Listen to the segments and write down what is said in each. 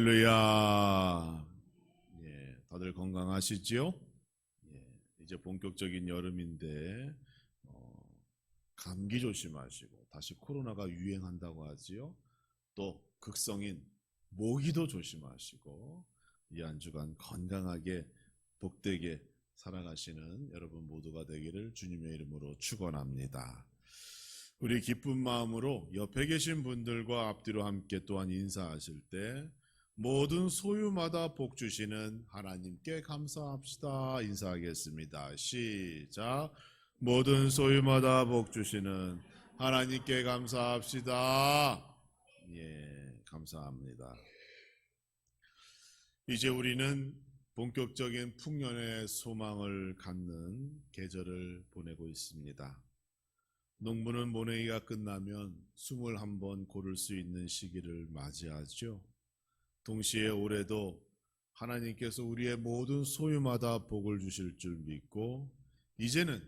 할렐루야. 다들 건강하시지요? 이제 본격적인 여름인데 감기 조심하시고 다시 코로나가 유행한다고 하지요. 또 극성인 모기도 조심하시고 이 한 주간 건강하게 복되게 살아가시는 여러분 모두가 되기를 주님의 이름으로 축원합니다. 우리 기쁜 마음으로 옆에 계신 분들과 앞뒤로 함께 또한 인사하실 때 모든 소유마다 복 주시는 하나님께 감사합시다. 인사하겠습니다. 시작. 모든 소유마다 복 주시는 하나님께 감사합시다. 감사합니다. 이제 우리는 본격적인 풍년의 소망을 갖는 계절을 보내고 있습니다. 농부는 모내기가 끝나면 21번 고를 수 있는 시기를 맞이하죠. 동시에 올해도 하나님께서 우리의 모든 소유마다 복을 주실 줄 믿고 이제는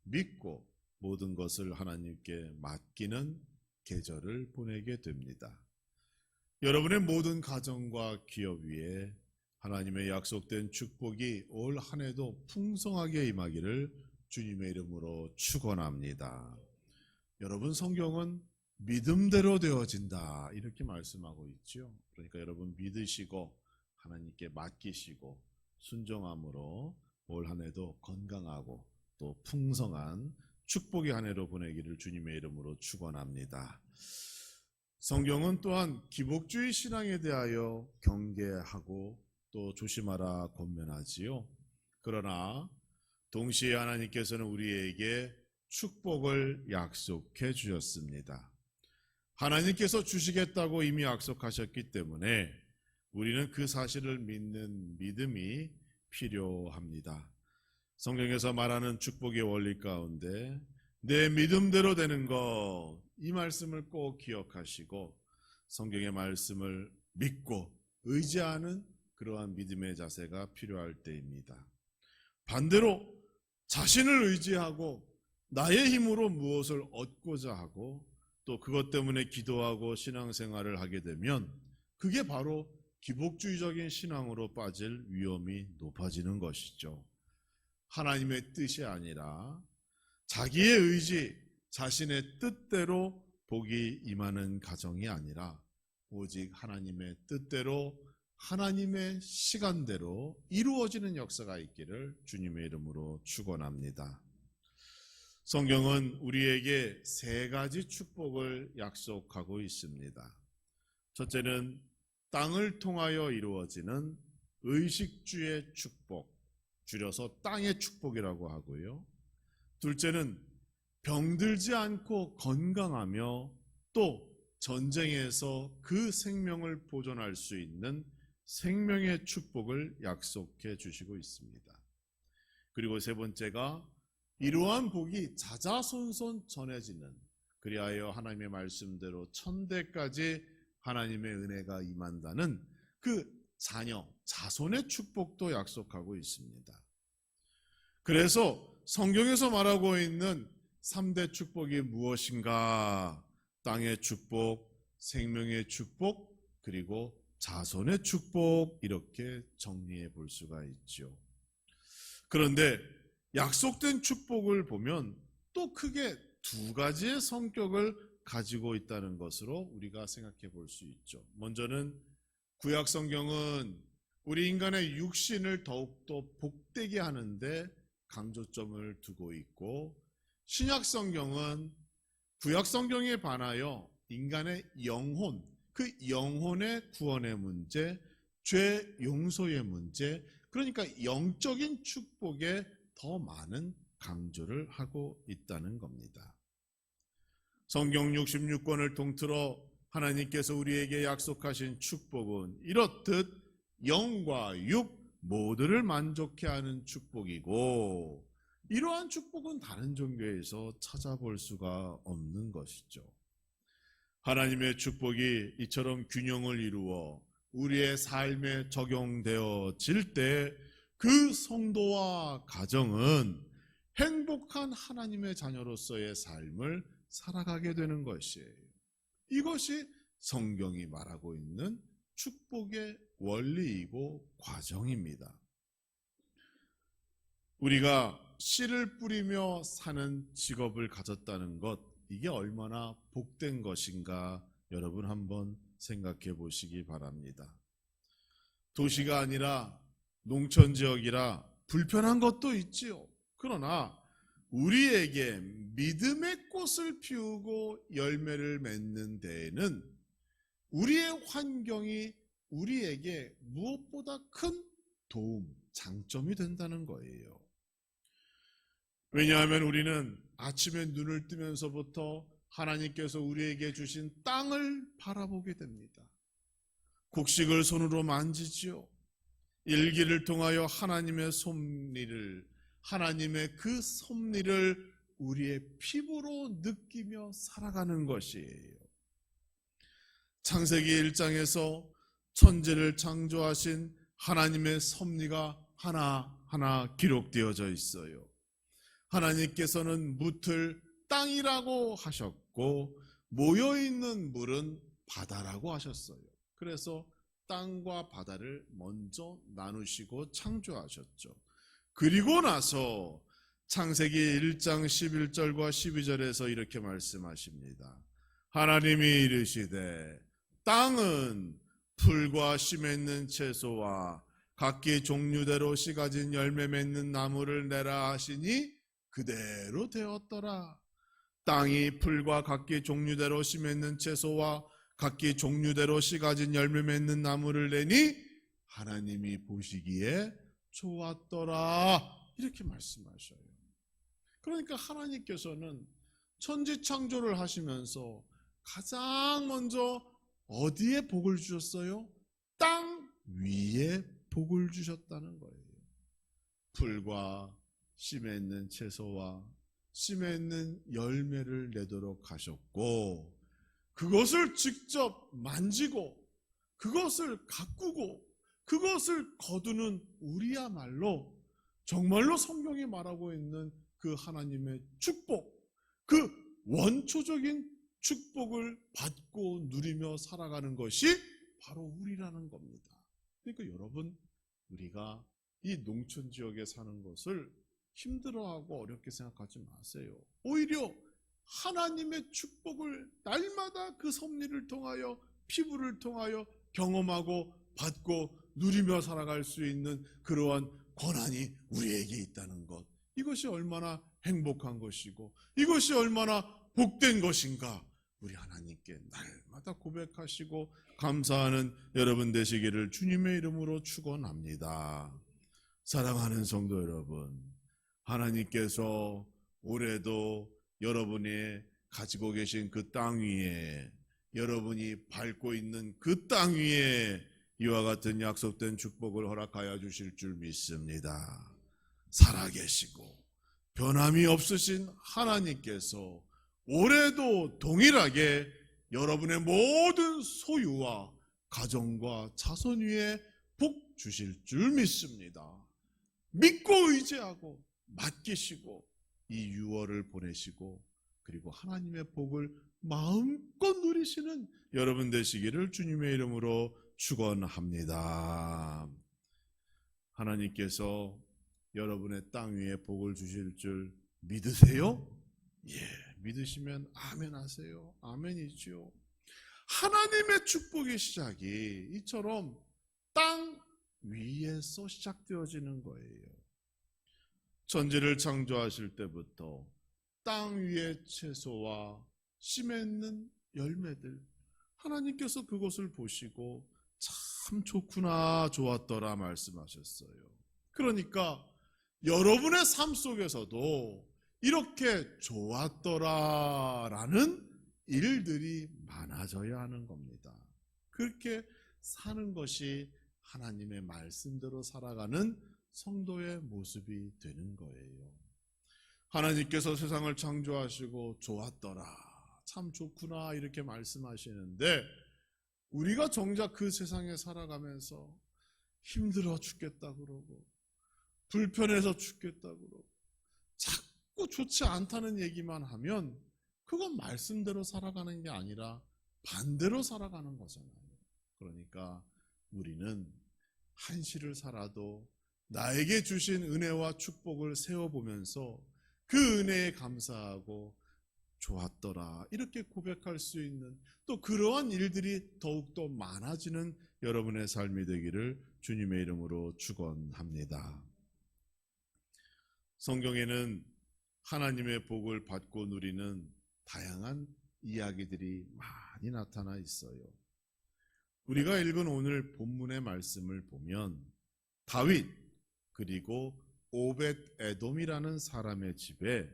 믿고 모든 것을 하나님께 맡기는 계절을 보내게 됩니다. 여러분의 모든 가정과 기업 위에 하나님의 약속된 축복이 올 한 해도 풍성하게 임하기를 주님의 이름으로 축원합니다. 여러분, 성경은 믿음대로 되어진다 이렇게 말씀하고 있죠. 그러니까 여러분 믿으시고 하나님께 맡기시고 순종함으로 올 한 해도 건강하고 또 풍성한 축복의 한 해로 보내기를 주님의 이름으로 축원합니다. 성경은 또한 기복주의 신앙에 대하여 경계하고 또 조심하라 권면하지요. 그러나 동시에 하나님께서는 우리에게 축복을 약속해 주셨습니다. 하나님께서 주시겠다고 이미 약속하셨기 때문에 우리는 그 사실을 믿는 믿음이 필요합니다. 성경에서 말하는 축복의 원리 가운데 내 믿음대로 되는 것, 이 말씀을 꼭 기억하시고 성경의 말씀을 믿고 의지하는 그러한 믿음의 자세가 필요할 때입니다. 반대로 자신을 의지하고 나의 힘으로 무엇을 얻고자 하고 또 그것 때문에 기도하고 신앙생활을 하게 되면 그게 바로 기복주의적인 신앙으로 빠질 위험이 높아지는 것이죠. 하나님의 뜻이 아니라 자기의 의지, 자신의 뜻대로 복이 임하는 가정이 아니라 오직 하나님의 뜻대로 하나님의 시간대로 이루어지는 역사가 있기를 주님의 이름으로 축원합니다. 성경은 우리에게 세 가지 축복을 약속하고 있습니다. 첫째는 땅을 통하여 이루어지는 의식주의 축복, 줄여서 땅의 축복이라고 하고요. 둘째는 병들지 않고 건강하며 또 전쟁에서 그 생명을 보존할 수 있는 생명의 축복을 약속해 주시고 있습니다. 그리고 세 번째가 이러한 복이 자자손손 전해지는, 그리하여 하나님의 말씀대로 천대까지 하나님의 은혜가 임한다는 그 자녀, 자손의 축복도 약속하고 있습니다. 그래서 성경에서 말하고 있는 3대 축복이 무엇인가? 땅의 축복, 생명의 축복, 그리고 자손의 축복, 이렇게 정리해 볼 수가 있죠. 그런데 약속된 축복을 보면 또 크게 두 가지의 성격을 가지고 있다는 것으로 우리가 생각해 볼 수 있죠. 먼저는 구약 성경은 우리 인간의 육신을 더욱더 복되게 하는데 강조점을 두고 있고, 신약 성경은 구약 성경에 반하여 인간의 영혼, 그 영혼의 구원의 문제, 죄 용서의 문제, 그러니까 영적인 축복에 더 많은 강조를 하고 있다는 겁니다. 성경 66권을 통틀어 하나님께서 우리에게 약속하신 축복은 이렇듯 영과 육 모두를 만족해 하는 축복이고, 이러한 축복은 다른 종교에서 찾아볼 수가 없는 것이죠. 하나님의 축복이 이처럼 균형을 이루어 우리의 삶에 적용되어질 때 그 성도와 가정은 행복한 하나님의 자녀로서의 삶을 살아가게 되는 것이에요. 이것이 성경이 말하고 있는 축복의 원리이고 과정입니다. 우리가 씨를 뿌리며 사는 직업을 가졌다는 것, 이게 얼마나 복된 것인가 여러분 한번 생각해 보시기 바랍니다. 도시가 아니라 농촌 지역이라 불편한 것도 있지요. 그러나 우리에게 믿음의 꽃을 피우고 열매를 맺는 데에는 우리의 환경이 우리에게 무엇보다 큰 도움, 장점이 된다는 거예요. 왜냐하면 우리는 아침에 눈을 뜨면서부터 하나님께서 우리에게 주신 땅을 바라보게 됩니다. 곡식을 손으로 만지지요. 일기를 통하여 하나님의 섭리를, 하나님의 그 섭리를 우리의 피부로 느끼며 살아가는 것이에요. 창세기 1장에서 천지를 창조하신 하나님의 섭리가 하나하나 기록되어져 있어요. 하나님께서는 묻을 땅이라고 하셨고 모여있는 물은 바다라고 하셨어요. 그래서 땅과 바다를 먼저 나누시고 창조하셨죠. 그리고 나서 창세기 1장 11절과 12절에서 이렇게 말씀하십니다. 하나님이 이르시되 땅은 풀과 씨 맺는 채소와 각기 종류대로 씨 가진 열매 맺는 나무를 내라 하시니 그대로 되었더라. 땅이 풀과 각기 종류대로 씨 맺는 채소와 각기 종류대로 씨 가진 열매 맺는 나무를 내니 하나님이 보시기에 좋았더라. 이렇게 말씀하셔요. 그러니까 하나님께서는 천지 창조를 하시면서 가장 먼저 어디에 복을 주셨어요? 땅 위에 복을 주셨다는 거예요. 풀과 씨 맺는 채소와 씨 맺는 열매를 내도록 하셨고 그것을 직접 만지고 그것을 가꾸고 그것을 거두는 우리야말로 정말로 성경이 말하고 있는 그 하나님의 축복, 그 원초적인 축복을 받고 누리며 살아가는 것이 바로 우리라는 겁니다. 그러니까 여러분, 우리가 이 농촌 지역에 사는 것을 힘들어하고 어렵게 생각하지 마세요. 오히려 하나님의 축복을 날마다 그 섭리를 통하여 피부를 통하여 경험하고 받고 누리며 살아갈 수 있는 그러한 권한이 우리에게 있다는 것, 이것이 얼마나 행복한 것이고 이것이 얼마나 복된 것인가 우리 하나님께 날마다 고백하시고 감사하는 여러분 되시기를 주님의 이름으로 축원합니다. 사랑하는 성도 여러분, 하나님께서 올해도 여러분이 가지고 계신 그 땅 위에, 여러분이 밟고 있는 그 땅 위에 이와 같은 약속된 축복을 허락하여 주실 줄 믿습니다. 살아계시고 변함이 없으신 하나님께서 올해도 동일하게 여러분의 모든 소유와 가정과 자손 위에 복 주실 줄 믿습니다. 믿고 의지하고 맡기시고 이 6월을 보내시고 그리고 하나님의 복을 마음껏 누리시는 여러분 되시기를 주님의 이름으로 축원합니다. 하나님께서 여러분의 땅 위에 복을 주실 줄 믿으세요? 예, 믿으시면 아멘 하세요. 아멘이죠. 하나님의 축복의 시작이 이처럼 땅 위에서 시작되어지는 거예요. 천지를 창조하실 때부터 땅 위의 채소와 씨 맺는 열매들, 하나님께서 그것을 보시고 참 좋구나, 좋았더라 말씀하셨어요. 그러니까 여러분의 삶 속에서도 이렇게 좋았더라라는 일들이 많아져야 하는 겁니다. 그렇게 사는 것이 하나님의 말씀대로 살아가는 성도의 모습이 되는 거예요. 하나님께서 세상을 창조하시고 좋았더라, 참 좋구나 이렇게 말씀하시는데 우리가 정작 그 세상에 살아가면서 힘들어 죽겠다 그러고 불편해서 죽겠다 그러고 자꾸 좋지 않다는 얘기만 하면 그건 말씀대로 살아가는 게 아니라 반대로 살아가는 거잖아요. 그러니까 우리는 한시를 살아도 나에게 주신 은혜와 축복을 세워보면서 그 은혜에 감사하고 좋았더라 이렇게 고백할 수 있는, 또 그러한 일들이 더욱더 많아지는 여러분의 삶이 되기를 주님의 이름으로 축원합니다. 성경에는 하나님의 복을 받고 누리는 다양한 이야기들이 많이 나타나 있어요. 우리가 읽은 오늘 본문의 말씀을 보면 다윗 그리고 오벳 에돔이라는 사람의 집에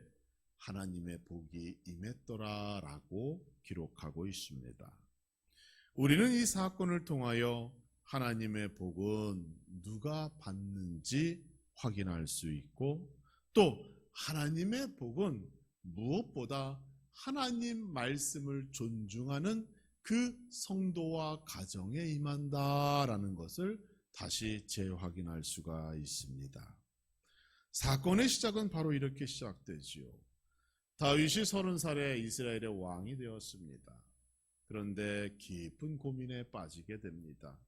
하나님의 복이 임했더라라고 기록하고 있습니다. 우리는 이 사건을 통하여 하나님의 복은 누가 받는지 확인할 수 있고, 또 하나님의 복은 무엇보다 하나님 말씀을 존중하는 그 성도와 가정에 임한다라는 것을 다시 재확인할 수가 있습니다. 사건의 시작은 바로 이렇게 시작되지요. 다윗이 30살에 이스라엘의 왕이 되었습니다. 그런데 깊은 고민에 빠지게 됩니다.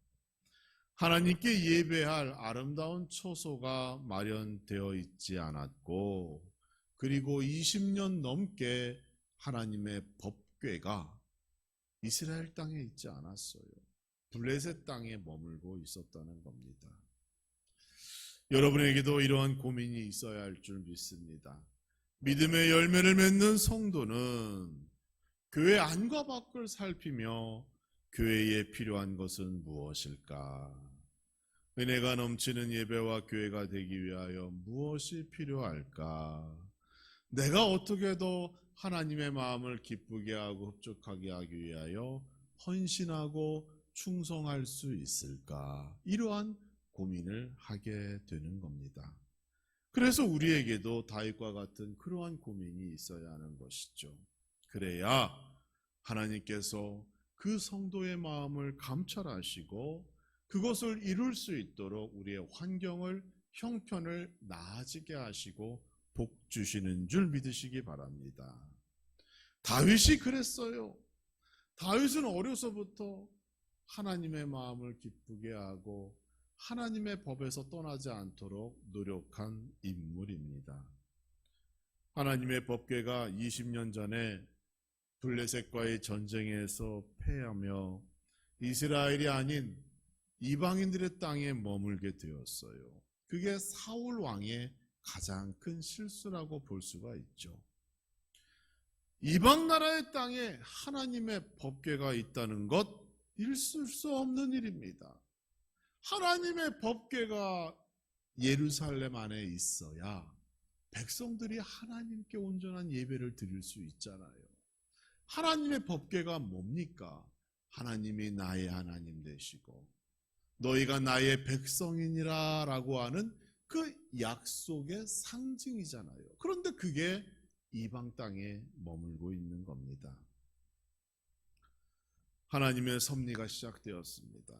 하나님께 예배할 아름다운 처소가 마련되어 있지 않았고, 그리고 20년 넘게 하나님의 법궤가 이스라엘 땅에 있지 않았어요. 블레셋 땅에 머물고 있었다는 겁니다. 여러분에게도 이러한 고민이 있어야 할 줄 믿습니다. 믿음의 열매를 맺는 성도는 교회 안과 밖을 살피며 교회에 필요한 것은 무엇일까? 은혜가 넘치는 예배와 교회가 되기 위하여 무엇이 필요할까? 내가 어떻게 더 하나님의 마음을 기쁘게 하고 흡족하게 하기 위하여 헌신하고 충성할 수 있을까? 이러한 고민을 하게 되는 겁니다. 그래서 우리에게도 다윗과 같은 그러한 고민이 있어야 하는 것이죠. 그래야 하나님께서 그 성도의 마음을 감찰하시고 그것을 이룰 수 있도록 우리의 환경을, 형편을 나아지게 하시고 복 주시는 줄 믿으시기 바랍니다. 다윗이 그랬어요. 다윗은 어려서부터 하나님의 마음을 기쁘게 하고 하나님의 법에서 떠나지 않도록 노력한 인물입니다. 하나님의 법궤가 20년 전에 블레셋과의 전쟁에서 패하며 이스라엘이 아닌 이방인들의 땅에 머물게 되었어요. 그게 사울 왕의 가장 큰 실수라고 볼 수가 있죠. 이방 나라의 땅에 하나님의 법궤가 있다는 것 있을 수 없는 일입니다. 하나님의 법궤가 예루살렘 안에 있어야 백성들이 하나님께 온전한 예배를 드릴 수 있잖아요. 하나님의 법궤가 뭡니까? 하나님이 나의 하나님 되시고 너희가 나의 백성이니라 라고 하는 그 약속의 상징이잖아요. 그런데 그게 이방 땅에 머물고 있는 겁니다. 하나님의 섭리가 시작되었습니다.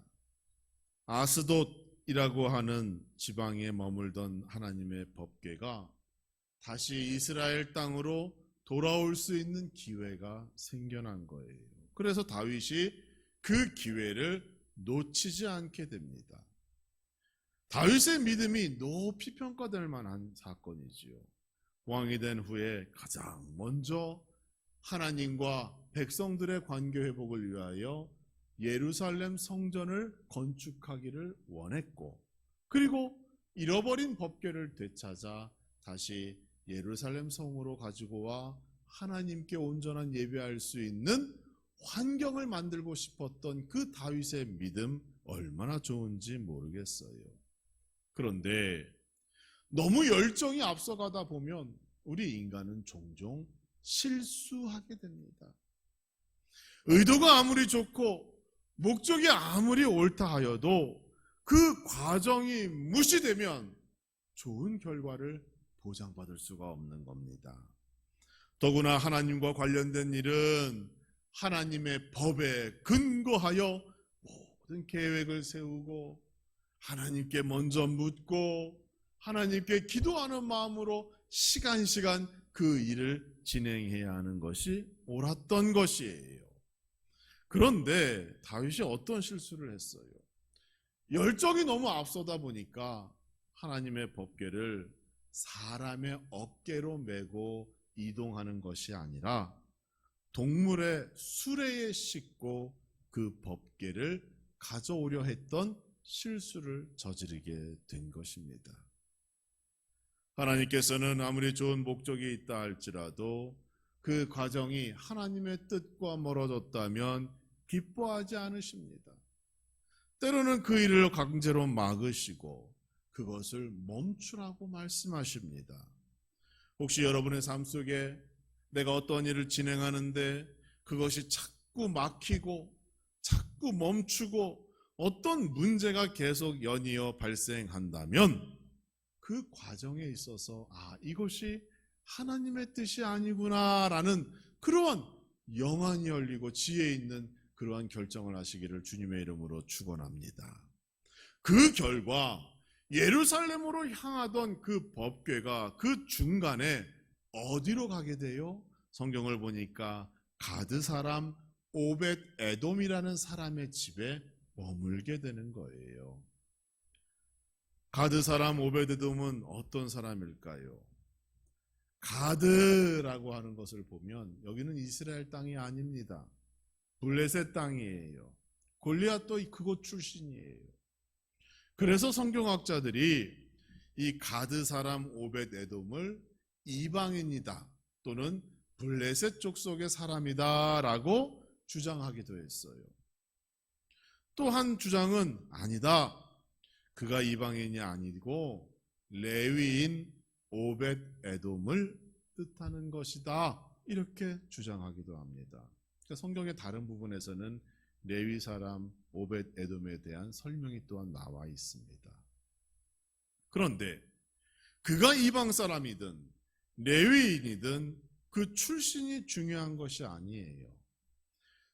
아스돗이라고 하는 지방에 머물던 하나님의 법궤가 다시 이스라엘 땅으로 돌아올 수 있는 기회가 생겨난 거예요. 그래서 다윗이 그 기회를 놓치지 않게 됩니다. 다윗의 믿음이 높이 평가될 만한 사건이지요. 왕이 된 후에 가장 먼저 하나님과 백성들의 관계 회복을 위하여 예루살렘 성전을 건축하기를 원했고, 그리고 잃어버린 법궤를 되찾아 다시 예루살렘 성으로 가지고 와 하나님께 온전한 예배할 수 있는 환경을 만들고 싶었던 그 다윗의 믿음 얼마나 좋은지 모르겠어요. 그런데 너무 열정이 앞서가다 보면 우리 인간은 종종 실수하게 됩니다. 의도가 아무리 좋고 목적이 아무리 옳다 하여도 그 과정이 무시되면 좋은 결과를 보장받을 수가 없는 겁니다. 더구나 하나님과 관련된 일은 하나님의 법에 근거하여 모든 계획을 세우고 하나님께 먼저 묻고 하나님께 기도하는 마음으로 시간 그 일을 진행해야 하는 것이 옳았던 것이에요. 그런데 다윗이 어떤 실수를 했어요? 열정이 너무 앞서다 보니까 하나님의 법궤를 사람의 어깨로 메고 이동하는 것이 아니라 동물의 수레에 싣고 그 법궤를 가져오려 했던 실수를 저지르게 된 것입니다. 하나님께서는 아무리 좋은 목적이 있다 할지라도 그 과정이 하나님의 뜻과 멀어졌다면 기뻐하지 않으십니다. 때로는 그 일을 강제로 막으시고 그것을 멈추라고 말씀하십니다. 혹시 여러분의 삶 속에 내가 어떤 일을 진행하는데 그것이 자꾸 막히고 자꾸 멈추고 어떤 문제가 계속 연이어 발생한다면 그 과정에 있어서 이것이 하나님의 뜻이 아니구나라는 그러한 영안이 열리고 지혜 있는 그러한 결정을 하시기를 주님의 이름으로 축원합니다. 그 결과 예루살렘으로 향하던 그 법궤가 그 중간에 어디로 가게 돼요? 성경을 보니까 가드 사람 오벳 에돔이라는 사람의 집에 머물게 되는 거예요. 가드 사람 오벳 에돔은 어떤 사람일까요? 가드라고 하는 것을 보면 여기는 이스라엘 땅이 아닙니다. 블레셋 땅이에요. 골리앗도 그곳 출신이에요. 그래서 성경학자들이 이 가드 사람 오벳 에돔을 이방인이다 또는 블레셋 족속의 사람이다 라고 주장하기도 했어요. 또 한 주장은 아니다. 그가 이방인이 아니고 레위인 오벳 에돔을 뜻하는 것이다. 이렇게 주장하기도 합니다. 그러니까 성경의 다른 부분에서는 레위 사람 오벳 에돔에 대한 설명이 또한 나와 있습니다. 그런데 그가 이방 사람이든 레위인이든 그 출신이 중요한 것이 아니에요.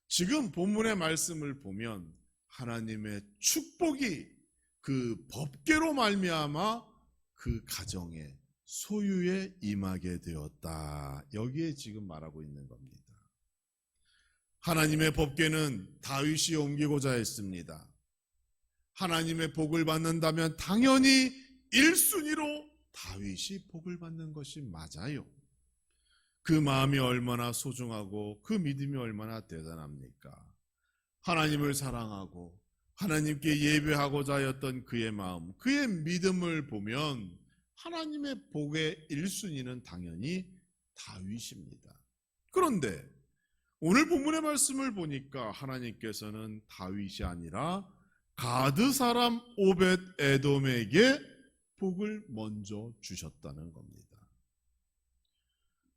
지금 본문의 말씀을 보면 하나님의 축복이 그 법궤로 말미암아 그 가정의 소유에 임하게 되었다. 여기에 지금 말하고 있는 겁니다. 하나님의 법궤는 다윗이 옮기고자 했습니다. 하나님의 복을 받는다면 당연히 1순위로 다윗이 복을 받는 것이 맞아요. 그 마음이 얼마나 소중하고 그 믿음이 얼마나 대단합니까? 하나님을 사랑하고 하나님께 예배하고자 하였던 그의 마음, 그의 믿음을 보면 하나님의 복의 1순위는 당연히 다윗입니다. 그런데 오늘 본문의 말씀을 보니까 하나님께서는 다윗이 아니라 가드 사람 오벳 에돔에게 복을 먼저 주셨다는 겁니다.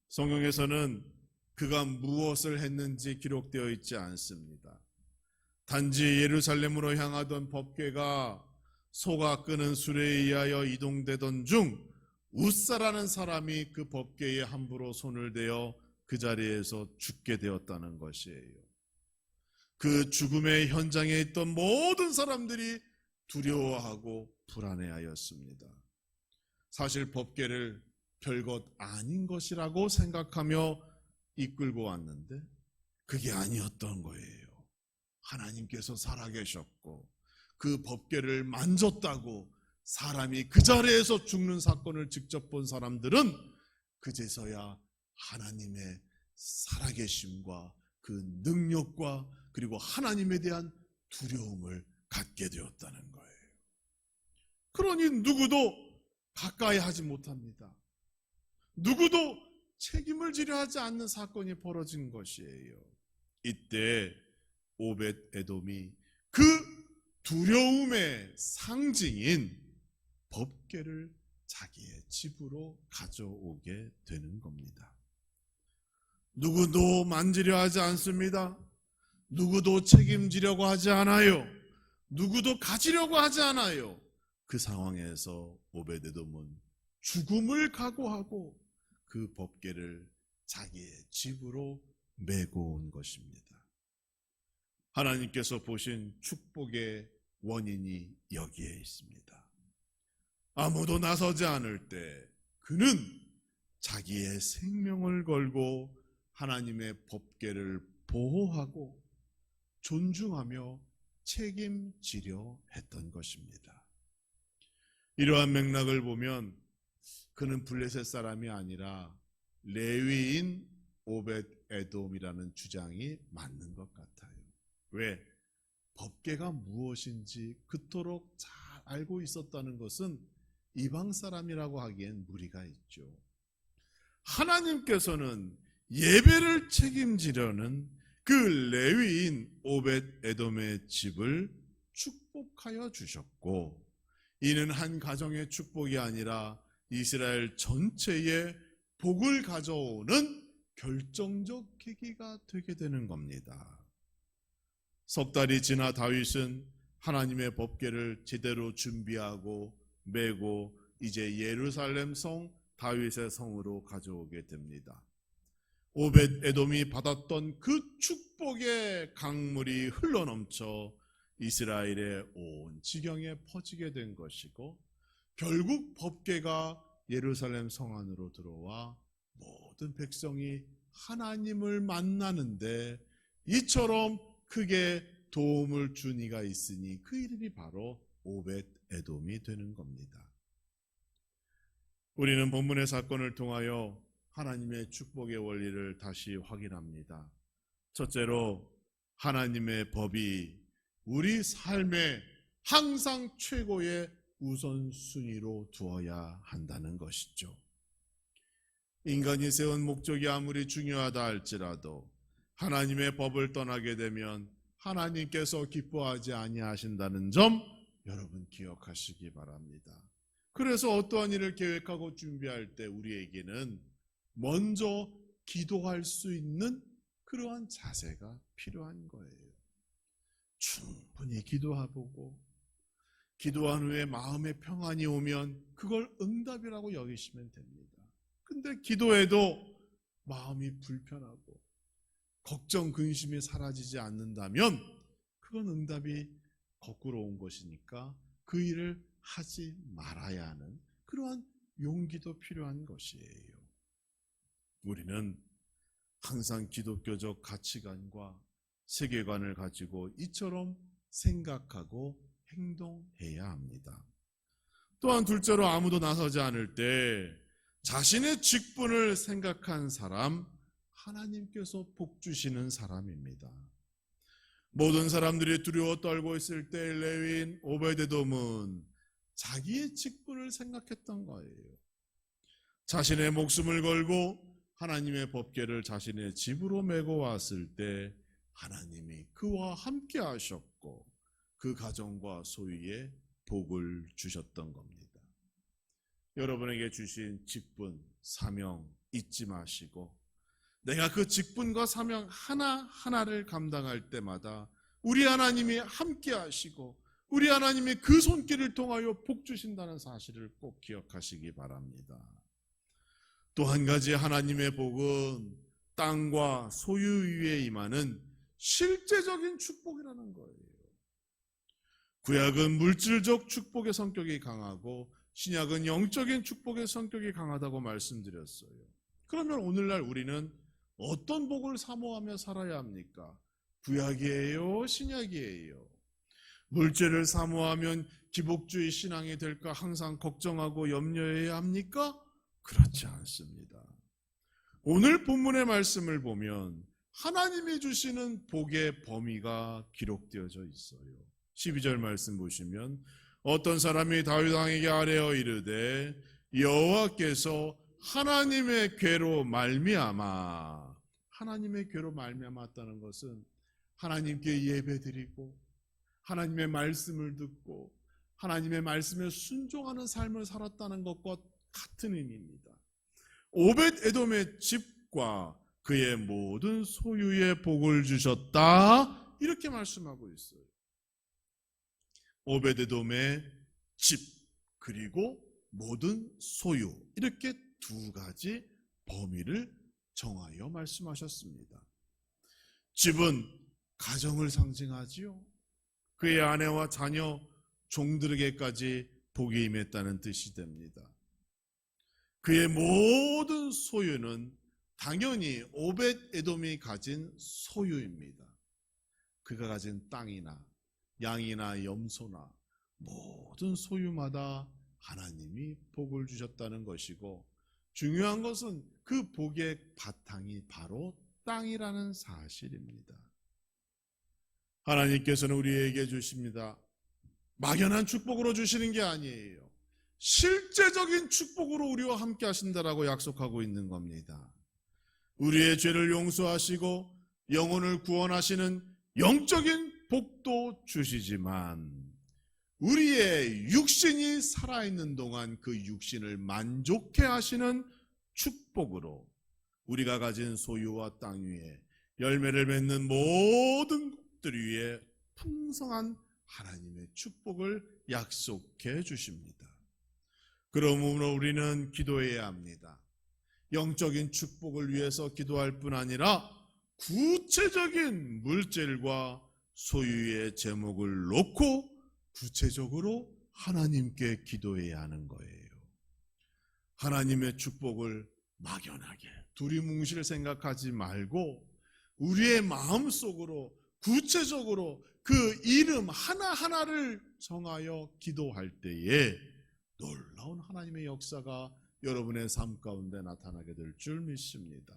성경에서는 그가 무엇을 했는지 기록되어 있지 않습니다. 단지 예루살렘으로 향하던 법궤가 소가 끄는 수레에 의하여 이동되던 중 웃사라는 사람이 그 법궤에 함부로 손을 대어 그 자리에서 죽게 되었다는 것이에요. 그 죽음의 현장에 있던 모든 사람들이 두려워하고 불안해하였습니다. 사실 법궤를 별것 아닌 것이라고 생각하며 이끌고 왔는데 그게 아니었던 거예요. 하나님께서 살아계셨고 그 법궤를 만졌다고 사람이 그 자리에서 죽는 사건을 직접 본 사람들은 그제서야 하나님의 살아계심과 그 능력과 그리고 하나님에 대한 두려움을 갖게 되었다는 거예요. 그러니 누구도 가까이 하지 못합니다. 누구도 책임을 지려 하지 않는 사건이 벌어진 것이에요. 이때 오벳 에돔이 그 두려움의 상징인 법궤를 자기의 집으로 가져오게 되는 겁니다. 누구도 만지려 하지 않습니다. 누구도 책임지려고 하지 않아요. 누구도 가지려고 하지 않아요. 그 상황에서 오벳 에돔은 죽음을 각오하고 그 법궤를 자기의 집으로 메고 온 것입니다. 하나님께서 보신 축복의 원인이 여기에 있습니다. 아무도 나서지 않을 때 그는 자기의 생명을 걸고 하나님의 법궤를 보호하고 존중하며 책임지려 했던 것입니다. 이러한 맥락을 보면 그는 블레셋 사람이 아니라 레위인 오벳 에돔이라는 주장이 맞는 것 같아요. 왜? 법궤가 무엇인지 그토록 잘 알고 있었다는 것은 이방 사람이라고 하기엔 무리가 있죠. 하나님께서는 예배를 책임지려는 그 레위인 오벳 에돔의 집을 축복하여 주셨고, 이는 한 가정의 축복이 아니라 이스라엘 전체의 복을 가져오는 결정적 계기가 되게 되는 겁니다. 석 달이 지나 다윗은 하나님의 법궤를 제대로 준비하고 메고 이제 예루살렘 성 다윗의 성으로 가져오게 됩니다. 오벳 에돔이 받았던 그 축복의 강물이 흘러넘쳐 이스라엘의 온 지경에 퍼지게 된 것이고, 결국 법궤가 예루살렘 성 안으로 들어와 모든 백성이 하나님을 만나는데 이처럼 크게 도움을 준 이가 있으니 그 이름이 바로 오벳 에돔이 되는 겁니다. 우리는 본문의 사건을 통하여 하나님의 축복의 원리를 다시 확인합니다. 첫째로, 하나님의 법이 우리 삶에 항상 최고의 우선순위로 두어야 한다는 것이죠. 인간이 세운 목적이 아무리 중요하다 할지라도 하나님의 법을 떠나게 되면 하나님께서 기뻐하지 아니하신다는 점 여러분 기억하시기 바랍니다. 그래서 어떠한 일을 계획하고 준비할 때 우리에게는 먼저 기도할 수 있는 그러한 자세가 필요한 거예요. 충분히 기도해보고 기도한 후에 마음의 평안이 오면 그걸 응답이라고 여기시면 됩니다. 근데 기도해도 마음이 불편하고 걱정, 근심이 사라지지 않는다면 그건 응답이 거꾸로 온 것이니까 그 일을 하지 말아야 하는 그러한 용기도 필요한 것이에요. 우리는 항상 기독교적 가치관과 세계관을 가지고 이처럼 생각하고 행동해야 합니다. 또한 둘째로, 아무도 나서지 않을 때 자신의 직분을 생각한 사람, 하나님께서 복 주시는 사람입니다. 모든 사람들이 두려워 떨고 있을 때 레위인 오베데돔은 자기의 직분을 생각했던 거예요. 자신의 목숨을 걸고 하나님의 법궤를 자신의 집으로 메고 왔을 때 하나님이 그와 함께 하셨고 그 가정과 소유에 복을 주셨던 겁니다. 여러분에게 주신 직분, 사명 잊지 마시고 내가 그 직분과 사명 하나하나를 감당할 때마다 우리 하나님이 함께 하시고 우리 하나님이 그 손길을 통하여 복 주신다는 사실을 꼭 기억하시기 바랍니다. 또 한 가지, 하나님의 복은 땅과 소유 위에 임하는 실제적인 축복이라는 거예요. 구약은 물질적 축복의 성격이 강하고 신약은 영적인 축복의 성격이 강하다고 말씀드렸어요. 그러면 오늘날 우리는 어떤 복을 사모하며 살아야 합니까? 구약이에요? 신약이에요? 물질을 사모하면 기복주의 신앙이 될까 항상 걱정하고 염려해야 합니까? 그렇지 않습니다. 오늘 본문의 말씀을 보면 하나님이 주시는 복의 범위가 기록되어져 있어요. 12절 말씀 보시면 어떤 사람이 다윗 왕에게 아뢰어 이르되 여호와께서 하나님의 궤로 말미암아, 하나님의 궤로 말미암았다는 것은 하나님께 예배드리고 하나님의 말씀을 듣고 하나님의 말씀에 순종하는 삶을 살았다는 것과 같은 의미입니다. 오벳 에돔의 집과 그의 모든 소유에 복을 주셨다, 이렇게 말씀하고 있어요. 오벳 에돔의 집 그리고 모든 소유, 이렇게 두 가지 범위를 정하여 말씀하셨습니다. 집은 가정을 상징하지요. 그의 아내와 자녀, 종들에게까지 복이 임했다는 뜻이 됩니다. 그의 모든 소유는 당연히 오벳 에돔이 가진 소유입니다. 그가 가진 땅이나 양이나 염소나 모든 소유마다 하나님이 복을 주셨다는 것이고, 중요한 것은 그 복의 바탕이 바로 땅이라는 사실입니다. 하나님께서는 우리에게 주십니다. 막연한 축복으로 주시는 게 아니에요. 실제적인 축복으로 우리와 함께 하신다라고 약속하고 있는 겁니다. 우리의 죄를 용서하시고 영혼을 구원하시는 영적인 복도 주시지만, 우리의 육신이 살아있는 동안 그 육신을 만족해 하시는 축복으로 우리가 가진 소유와 땅 위에 열매를 맺는 모든 것들 위에 풍성한 하나님의 축복을 약속해 주십니다. 그러므로 우리는 기도해야 합니다. 영적인 축복을 위해서 기도할 뿐 아니라 구체적인 물질과 소유의 제목을 놓고 구체적으로 하나님께 기도해야 하는 거예요. 하나님의 축복을 막연하게 두리뭉실 생각하지 말고 우리의 마음속으로 구체적으로 그 이름 하나하나를 정하여 기도할 때에 놀라운 하나님의 역사가 여러분의 삶 가운데 나타나게 될 줄 믿습니다.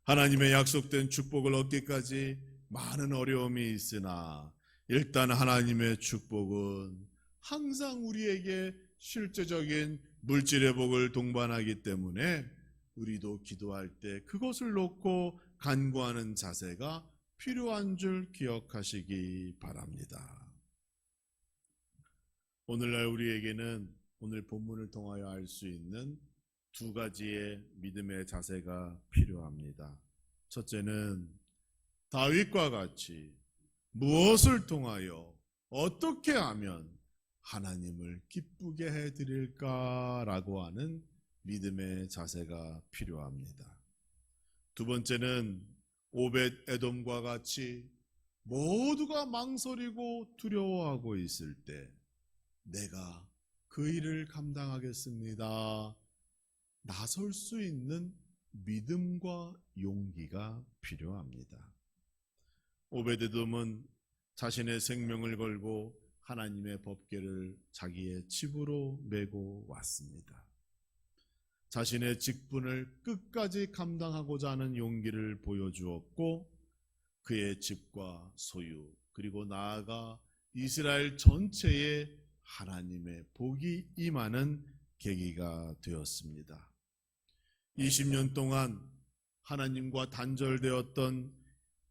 하나님의 약속된 축복을 얻기까지 많은 어려움이 있으나 일단 하나님의 축복은 항상 우리에게 실제적인 물질의 복을 동반하기 때문에 우리도 기도할 때 그것을 놓고 간구하는 자세가 필요한 줄 기억하시기 바랍니다. 오늘날 우리에게는 오늘 본문을 통하여 알 수 있는 두 가지의 믿음의 자세가 필요합니다. 첫째는 다윗과 같이 무엇을 통하여 어떻게 하면 하나님을 기쁘게 해드릴까라고 하는 믿음의 자세가 필요합니다. 두 번째는 오벳 에돔과 같이 모두가 망설이고 두려워하고 있을 때 내가 그 일을 감당하겠습니다. 나설 수 있는 믿음과 용기가 필요합니다. 오벳 에돔은 자신의 생명을 걸고 하나님의 법궤를 자기의 집으로 메고 왔습니다. 자신의 직분을 끝까지 감당하고자 하는 용기를 보여주었고 그의 집과 소유 그리고 나아가 이스라엘 전체에 하나님의 복이 임하는 계기가 되었습니다. 20년 동안 하나님과 단절되었던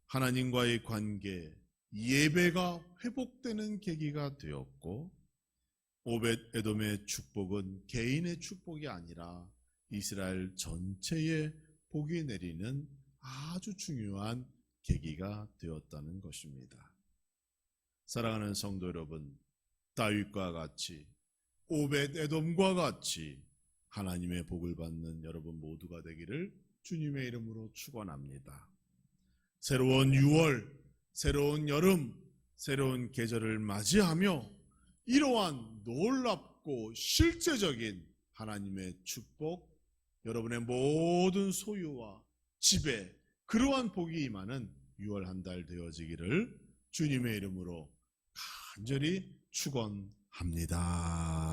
하나님과의 관계, 예배가 회복되는 계기가 되었고 오벳 에돔의 축복은 개인의 축복이 아니라 이스라엘 전체에 복이 내리는 아주 중요한 계기가 되었다는 것입니다. 사랑하는 성도 여러분, 다윗과 같이 오벳 에돔과 같이 하나님의 복을 받는 여러분 모두가 되기를 주님의 이름으로 축원합니다. 새로운 6월, 새로운 여름, 새로운 계절을 맞이하며 이러한 놀랍고 실제적인 하나님의 축복, 여러분의 모든 소유와 집에 그러한 복이 임하는 6월 한 달 되어지기를 주님의 이름으로 간절히 축원합니다.